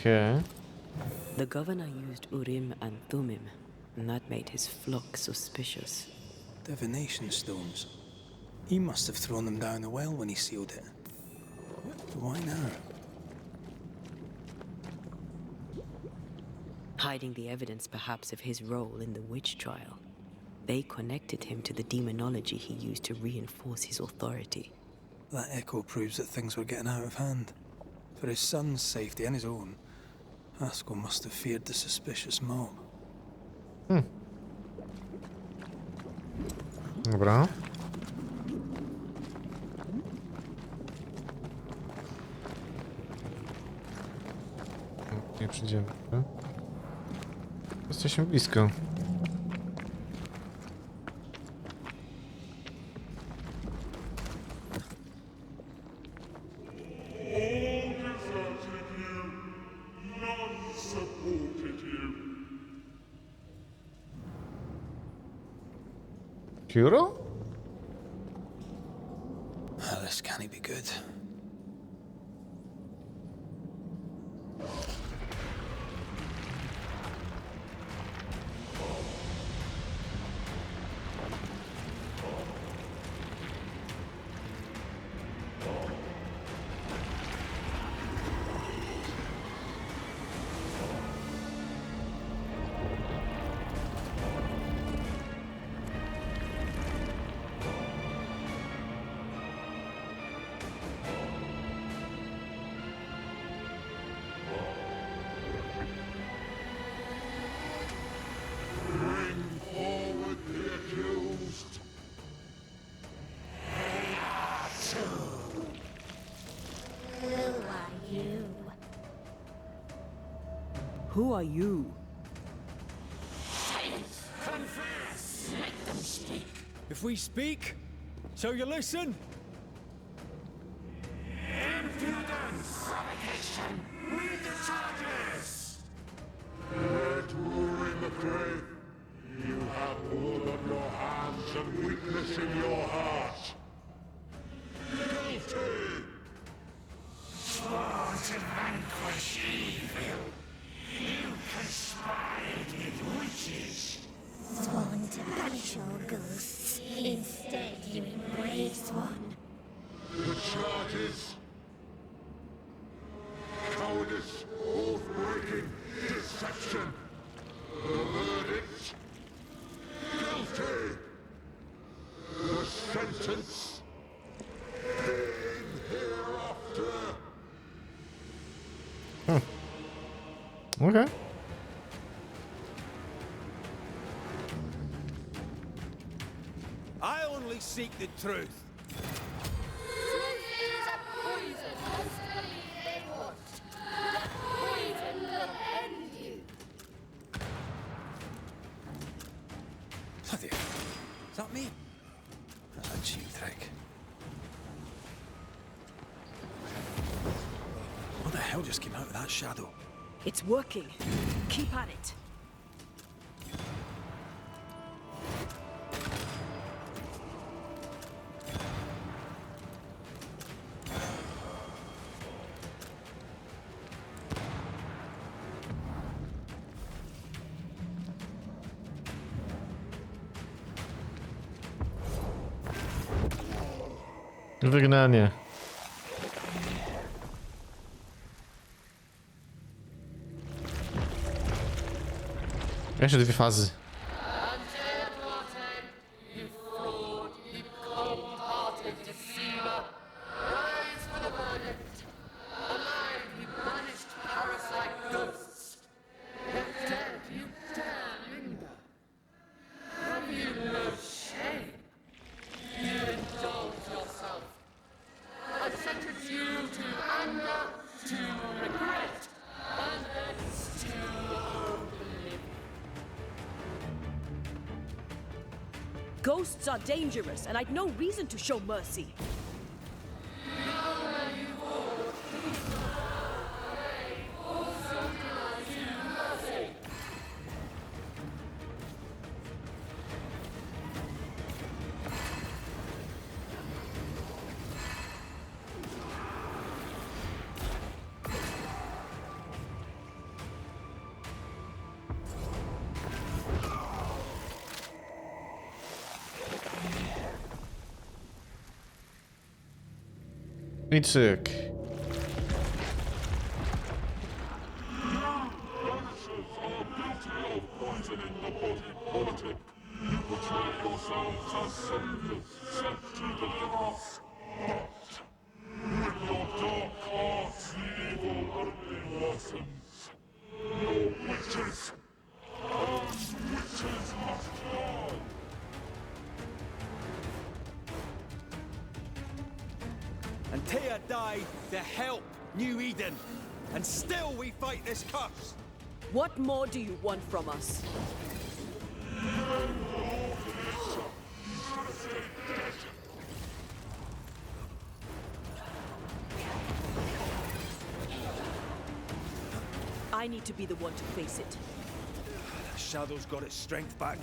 Okay. The governor used Urim and Thummim, and that made his flock suspicious. Divination stones. He must have thrown them down the well when he sealed it. But why now? Hiding the evidence perhaps of his role in the witch trial. They connected him to the demonology he used to reinforce his authority. That echo proves that things were getting out of hand. For his son's safety and his own, Haskell must have feared the suspicious mob. Dobra. Nie przyjdziemy. Jesteśmy blisko. Kuro? This can't be good. Who are you? Confess! Make them speak! If we speak, so you listen? Impudence! Provocation! Read the charges! Let in the grave. You have blood on your hands and weakness in your heart. Guilty! Sworn to vanquish evil. You conspired with witches. Sworn to banish all ghosts. Instead, you embrace one. The charges. Cowardice, oath-breaking, deception. The verdict. Guilty. The sentence. Pain hereafter. Okay. I only seek the truth. Truth is a poison, as believe they want. The poison will end you. Bloody hell. Is that me? That's a cheap trick. What the hell just came out of that shadow? It's working. Keep at it. Wygnanie. Jeszcze dwie fazy. Ghosts are dangerous, and I'd no reason to show mercy. I cyk. Banishers are guilty of poisoning the body politic. You portray yourselves as saviors sent to deliver us. But with your dark hearts, the evil only worsens. Your witches! And witches must die! And Tia died to help New Eden. And still we fight this curse. What more do you want from us? I need to be the one to face it. The Shadow's got its strength back.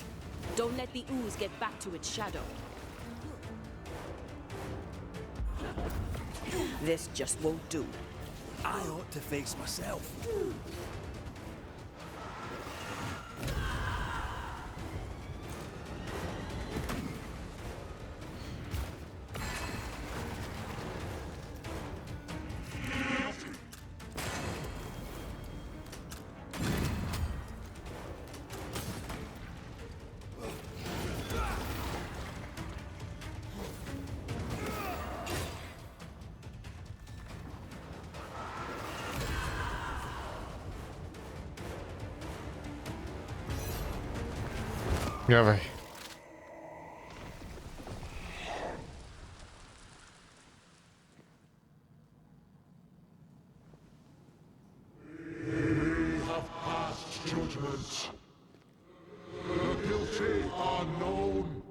Don't let the ooze get back to its shadow. This just won't do. I ought to face myself. Dawaj. We have passed judgment. The guilty are known.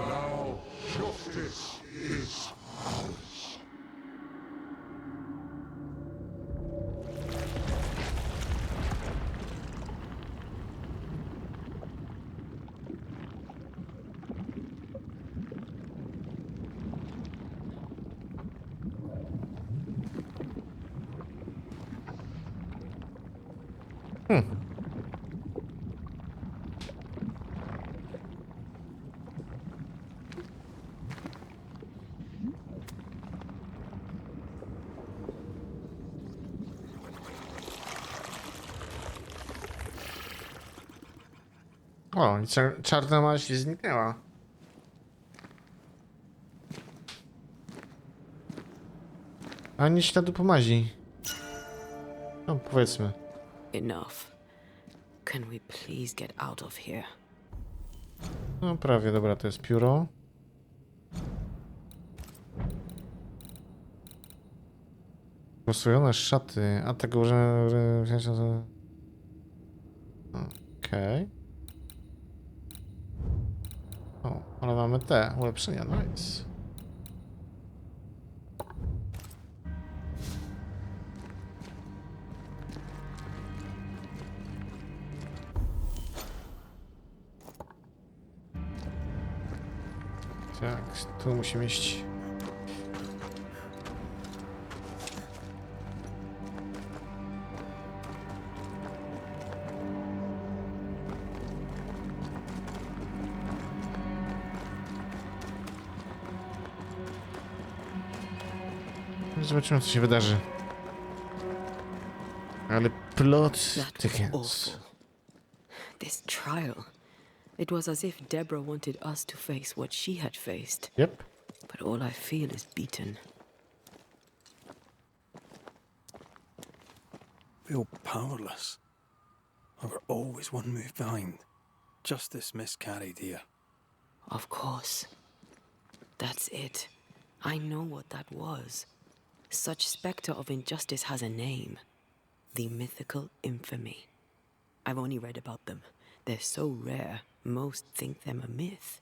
Now justice is ours. O, i czarna maź zniknęła. Ani śladu po mazi. No, powiedzmy. Enough. Can we please get out of here? No prawie, dobra, to jest pióro. Głosujone szaty, a tego możemy wziąć za... Okej. O, ale mamy te ulepszenia, nice. Tak, tu musimy iść. Zobaczymy, co się wydarzy. Ale plot That was thickens. awful. This trial. It was as if Deborah wanted us to face what she had faced. Yep. But all I feel is beaten. Feel powerless. We were always one move behind. Justice miscarried here. Of course. That's it. I know what that was. Such specter of injustice has a name. The mythical infamy. I've only read about them. They're so rare, most think them a myth.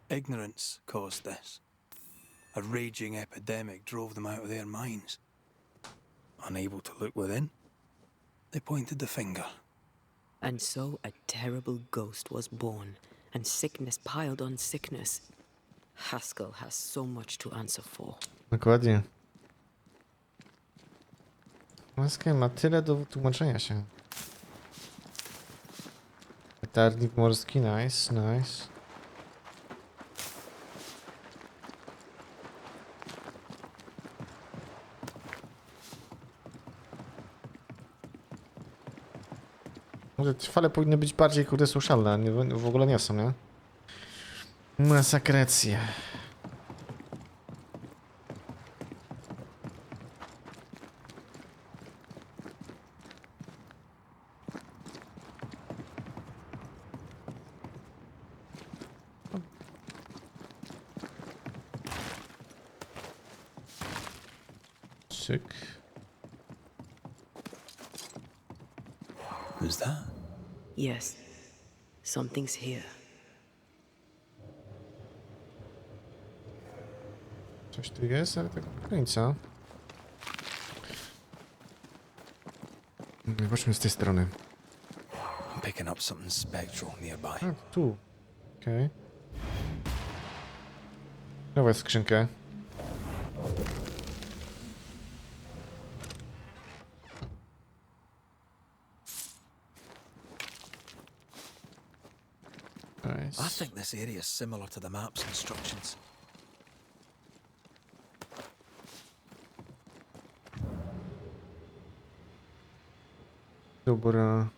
Ignorance caused this. A raging epidemic drove them out of their minds. Unable to look within, they pointed the finger. And so a terrible ghost was born, and sickness piled on sickness. Haskell has so much to answer for. Dokładnie. Haskell ma tyle do tłumaczenia się. Latarnik morski, nice, nice. Może te fale powinny być bardziej, kurde, słyszalne, a nie, w ogóle nie są, nie? Masakrecje. Cyk. Who's that? Yes, something's here. Coś tu jest, ale tego do końca. Zobaczmy z tej strony. I'm picking up something spectral nearby. A, tu. Okej. Nowa skrzynkę. I think this area is similar to the map's instructions. Dobra.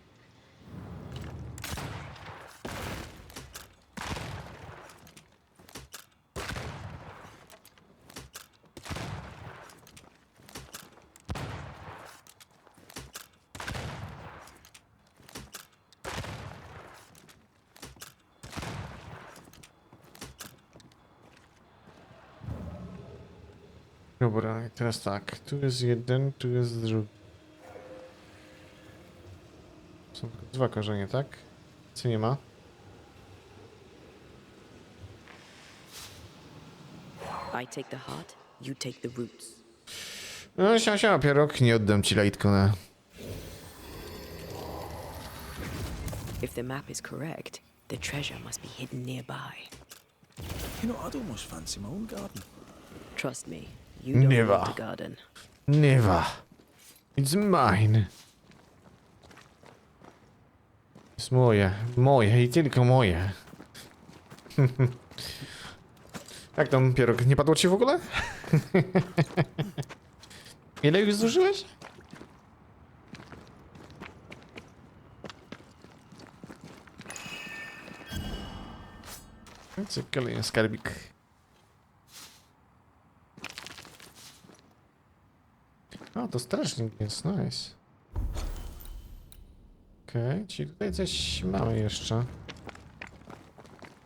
Dobra, i teraz tak. Tu jest jeden, tu jest drugi. Są tylko dwa korzenie, tak? Co nie ma? I take the heart, you take the roots. No, siema, pierog, nie oddam ci Lightcona. If the map is correct, the treasure must be hidden nearby. You know, I'd almost fancy my own garden. Trust me, you don't Never. want a garden. Never. It's mine. Jest moje. Moje i tylko moje. Jak tam, pierog? Nie padło ci w ogóle? Ile już zużyłeś? Kolejny skarbik. A, to strażnik jest, nice. Okej, czyli tutaj coś mamy jeszcze.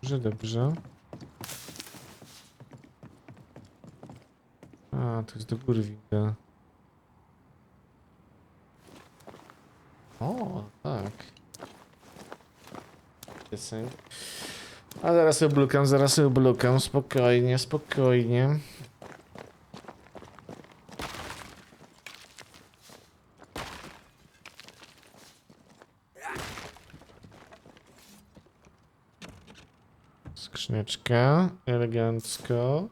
Dobrze, dobrze. A, to jest do góry widzę. O, tak. Piosenk. A zaraz sobie oblukam, spokojnie, spokojnie. Skrzyneczka, elegancko.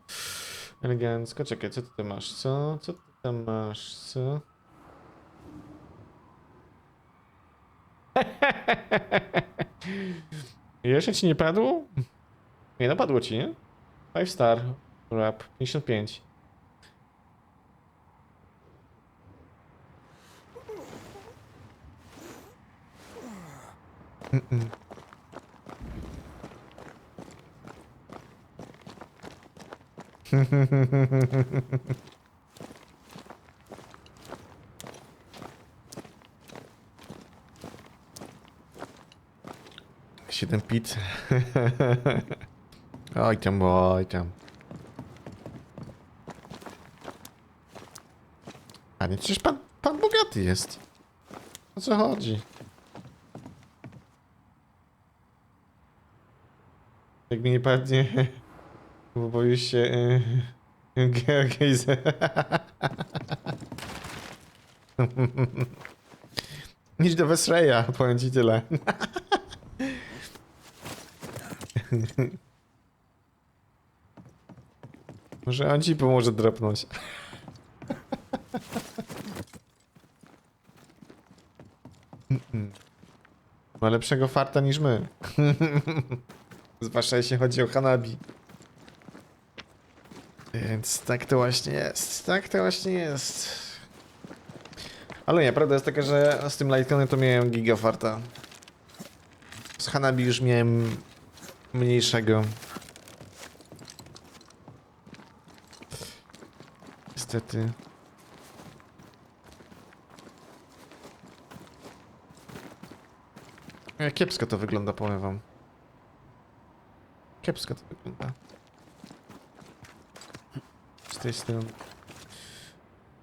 Elegancko, czekaj, co ty tam masz, co? Co ty tam masz, co? Jeszcze ci nie padło? Nie, no padło ci, nie? 5 star, rap, 55. Siedem pit. Oj tam, oj tam. A nie, przecież pan bogaty jest. O co chodzi? Jak mi nie padnie, bo boję się gejzer. Idź do Wesreya, powiem ci tyle. Może on ci pomoże drapnąć. Ma lepszego farta niż my. Zwłaszcza jeśli chodzi o hanabi. Więc tak to właśnie jest. Tak to właśnie jest. Ale nie, prawda jest taka, że z tym Lightconem to miałem giga farta. Z Hanabi już miałem mniejszego. Niestety. Kiepsko to wygląda, powiem wam. Kiepsko to wygląda. Z tej strony.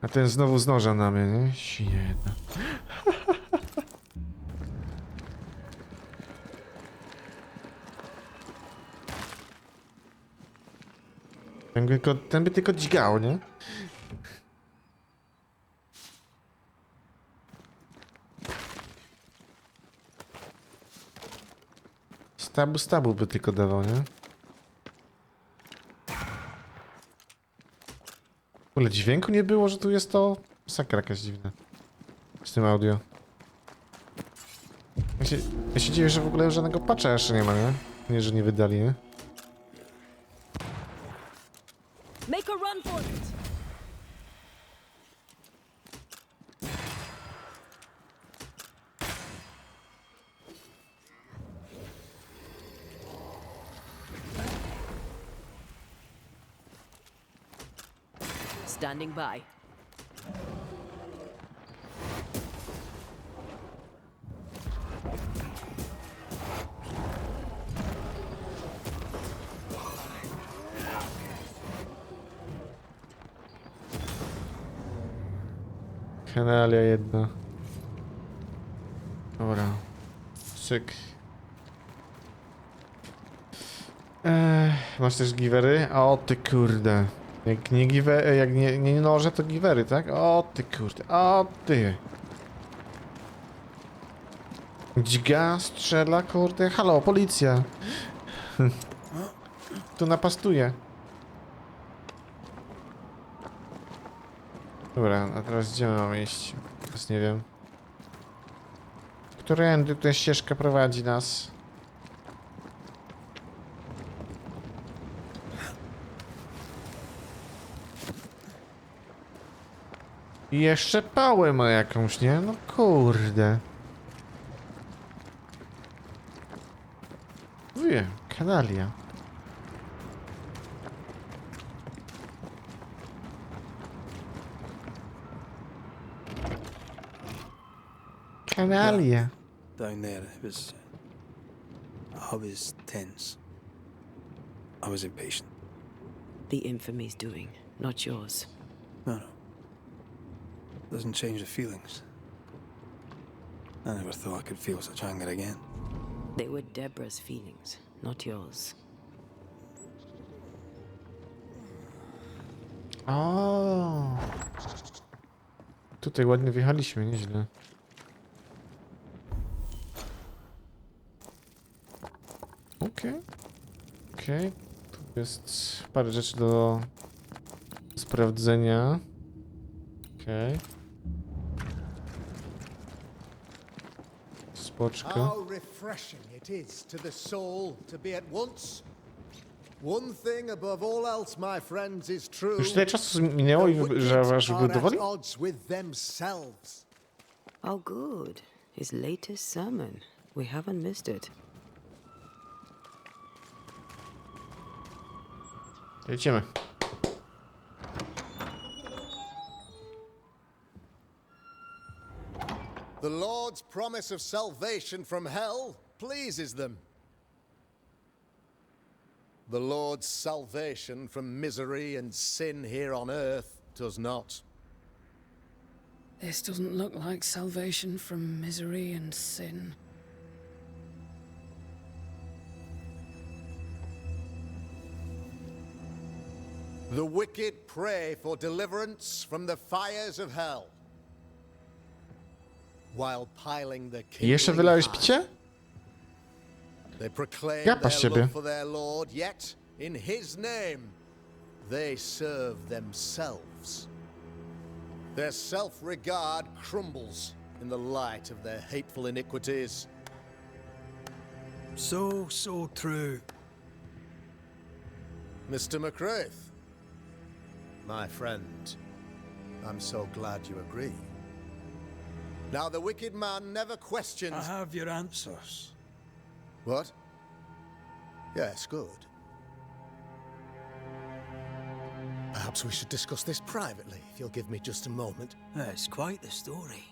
A ten znowu z noża na mnie, nie? Jedna. Ten by tylko dźgał, nie? Stabu by tylko dawał, nie? W ogóle dźwięku nie było, że tu jest to... Sakra jakaś dziwna. Z tym audio. Ja się dziwię, że w ogóle żadnego patcha jeszcze nie ma, nie? Nie, że nie wydali, nie? Make a run for it! Standing by. Kanalia jedna. Dobra. Cyk. Masz też givery? O ty kurde. Jak nie givery, jak nie noże, to givery, tak? O ty kurde, o ty. Dźga, strzela, kurde. Halo, policja. Tu napastuje. Dobra, a teraz gdzie mamy iść? Teraz nie wiem. Którędy ta ścieżka prowadzi nas? I jeszcze pałę ma jakąś, nie? No kurde. Wiem, kanalia. Kanalia. Down there, I was tense. I was impatient. The infamy's doing, not yours. No. Doesn't change the feelings. I never thought I could feel such anger again. They were Deborah's feelings, not yours. O. Tutaj ładnie wjechaliśmy, nieźle. Okej. Okej. Tu jest parę rzeczy do sprawdzenia. Okej. Spoczko. How refreshing it is to the soul to be at once. One thing above all else, my friends, is true. Już tyle czasu minęło i że aż are wybudowali? at odds with themselves. Oh, good. His latest sermon. We haven't missed it. Jedziemy. The Lord's promise of salvation from hell pleases them. The Lord's salvation from misery and sin here on earth does not. This doesn't look like salvation from misery and sin. The wicked pray for deliverance from the fires of hell, while piling the Jeszcze kindling wylałeś fire. picie? They proclaim Gapa z their ciebie. love for their Lord, yet in His name they serve themselves. Their self-regard crumbles in the light of their hateful iniquities. So true. Mr. McCraith, my friend, I'm so glad you agree. Now the wicked man never questions. I have your answers. What? Yes, good. Perhaps we should discuss this privately, if you'll give me just a moment. It's quite the story.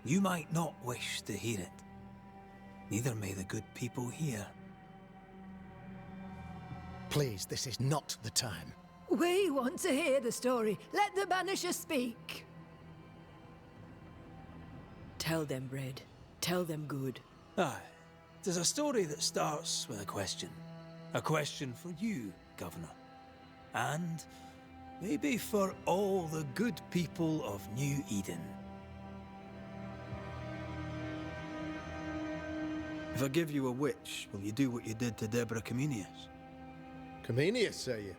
You might not wish to hear it. Neither may the good people here. Please, this is not the time. We want to hear the story. Let the Banisher speak. Tell them, Red. Tell them good. Aye. There's a story that starts with a question. A question for you, Governor. And maybe for all the good people of New Eden. If I give you a witch, will you do what you did to Deborah Comenius? Comenius, say you?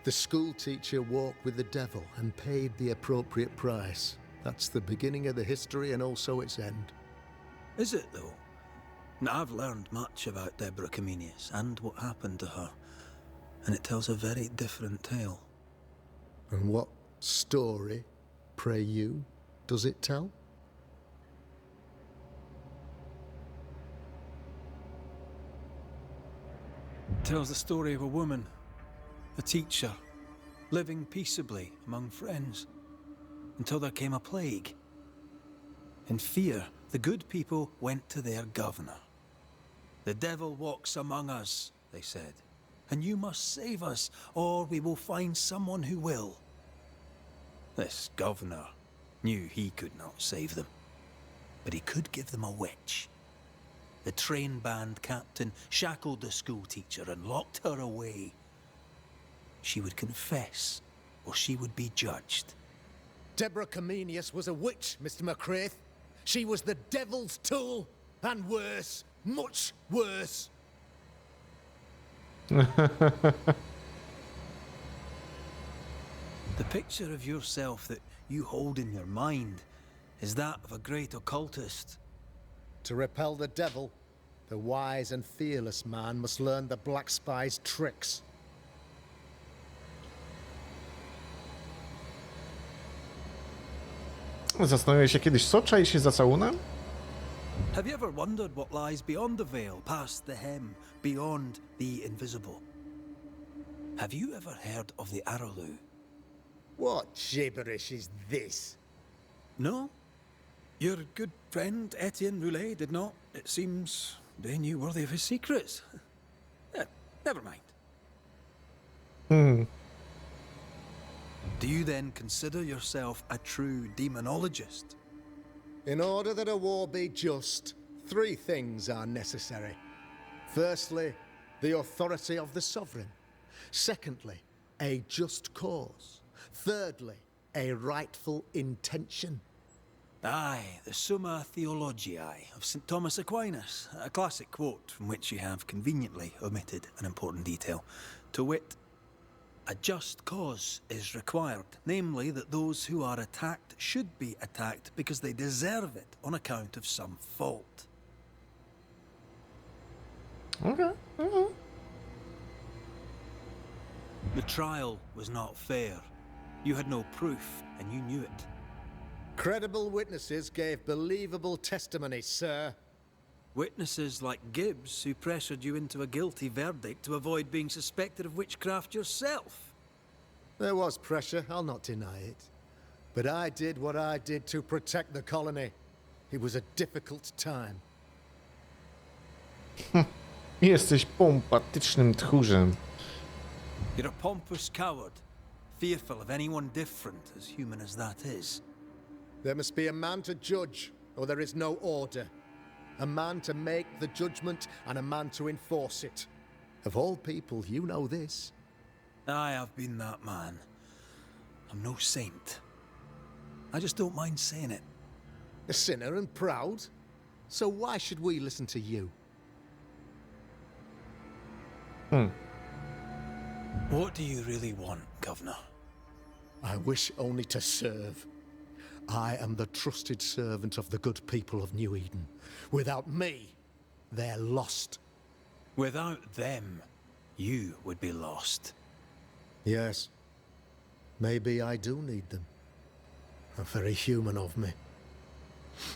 The school teacher walked with the devil and paid the appropriate price. That's the beginning of the history and also its end. Is it, though? Now, I've learned much about Deborah Comenius and what happened to her, and it tells a very different tale. And what story, pray you, does it tell? It tells the story of a woman, a teacher, living peaceably among friends, until there came a plague. In fear, the good people went to their governor. "The devil walks among us," they said, "and you must save us, or we will find someone who will." This governor knew he could not save them, but he could give them a witch. The train band captain shackled the school teacher and locked her away. She would confess, or she would be judged. Deborah Comenius was a witch, Mr. McCraith. She was the devil's tool, and worse, much worse. The picture of yourself that you hold in your mind is that of a great occultist. To repel the devil, the wise and fearless man must learn the Black Spy's tricks. Zastanawiałeś się kiedyś, co czai się za całunem? Have you ever wondered what lies beyond the veil, past the hem, beyond the invisible? Have you ever heard of the Arrowloo? What gibberish is this? No? Your good friend Etienne Roulet did not. It seems they knew worthy of his secrets. Never mind. Do you then consider yourself a true demonologist? In order that a war be just, 3 things are necessary. Firstly, the authority of the sovereign. Secondly, a just cause. Thirdly, a rightful intention. Aye, the Summa Theologiae of St. Thomas Aquinas, a classic quote from which you have conveniently omitted an important detail. To wit, a just cause is required, namely that those who are attacked should be attacked because they deserve it on account of some fault. Okay. The trial was not fair. You had no proof, and you knew it. Credible witnesses gave believable testimony, sir. Witnesses like Gibbs, who pressured you into a guilty verdict to avoid being suspected of witchcraft yourself. There was pressure, I'll not deny it. But I did what I did to protect the colony. It was a difficult time. Jesteś pompatycznym tchórzem. You're a pompous coward, fearful of anyone different, as human as that is. There must be a man to judge, or there is no order. A man to make the judgment, and a man to enforce it. Of all people, you know this. I have been that man. I'm no saint. I just don't mind saying it. A sinner and proud? So why should we listen to you? What do you really want, Governor? I wish only to serve. I am the trusted servant of the good people of New Eden. Without me, they're lost. Without them, you would be lost. Yes. Maybe I do need them. Very human of me.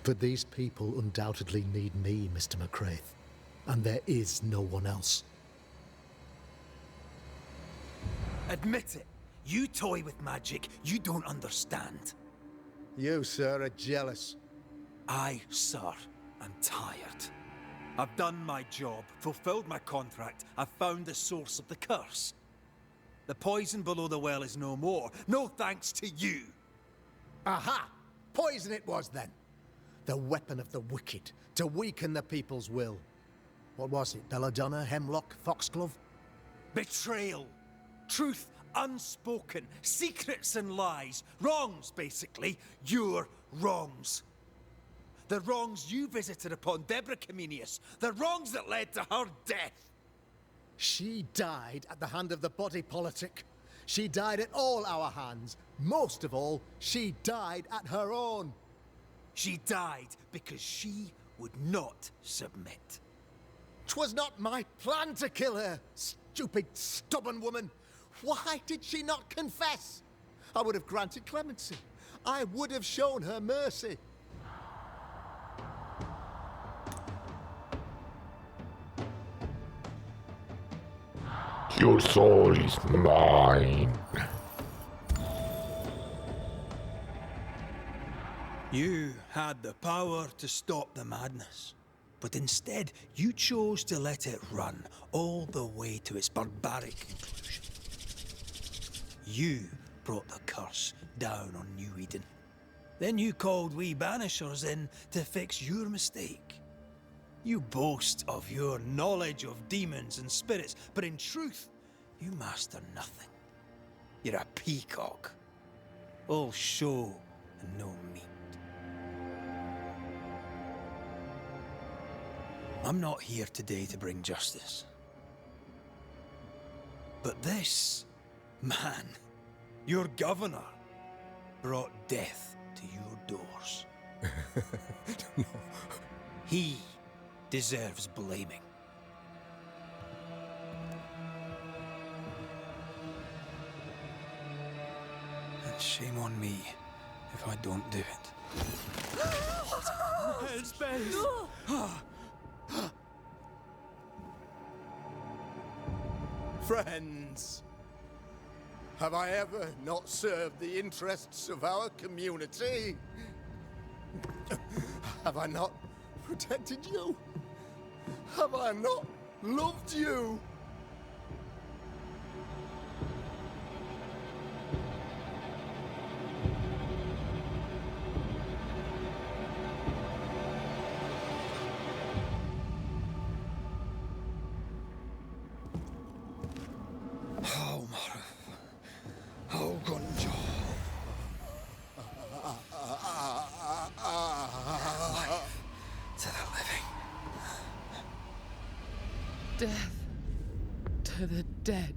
But these people undoubtedly need me, Mr. McCraith. and there is no one else. Admit it. You toy with magic you don't understand. You, sir, are jealous. I, sir, am tired. I've done my job, fulfilled my contract, I've found the source of the curse. The poison below the well is no more, no thanks to you. Aha! Poison it was then. The weapon of the wicked, to weaken the people's will. What was it? Belladonna, hemlock, foxglove? Betrayal. Truth unspoken. Secrets and lies. Wrongs, basically. Your wrongs. The wrongs you visited upon Deborah Comenius. The wrongs that led to her death. She died at the hand of the body politic. She died at all our hands. Most of all, she died at her own. She died because she would not submit. 'Twas not my plan to kill her, stupid, stubborn woman. Why did she not confess? I would have granted clemency. I would have shown her mercy. Your soul is mine. You had the power to stop the madness, but instead you chose to let it run all the way to its barbaric conclusion. You brought the curse down on New Eden. Then you called we Banishers in to fix your mistake. You boast of your knowledge of demons and spirits, but in truth, you master nothing. You're a peacock. All show and no meat. I'm not here today to bring justice. But this man, your governor, brought death to your doors. He deserves blaming. And shame on me if I don't do it. Space. Friends, have I ever not served the interests of our community? Have I not protected you? Have I not loved you? Death to the dead.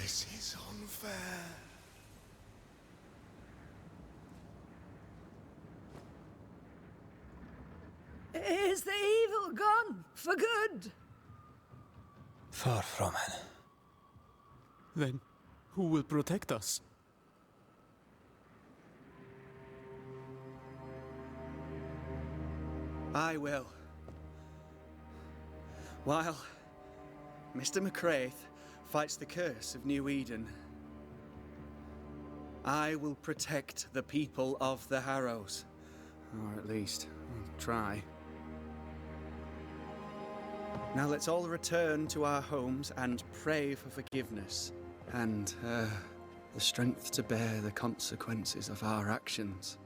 This is unfair. Is the evil gone for good? Far from it. Then who will protect us? I will. While Mr. McCraith fights the curse of New Eden, I will protect the people of the Harrows. Or at least, try. Now let's all return to our homes and pray for forgiveness and the strength to bear the consequences of our actions.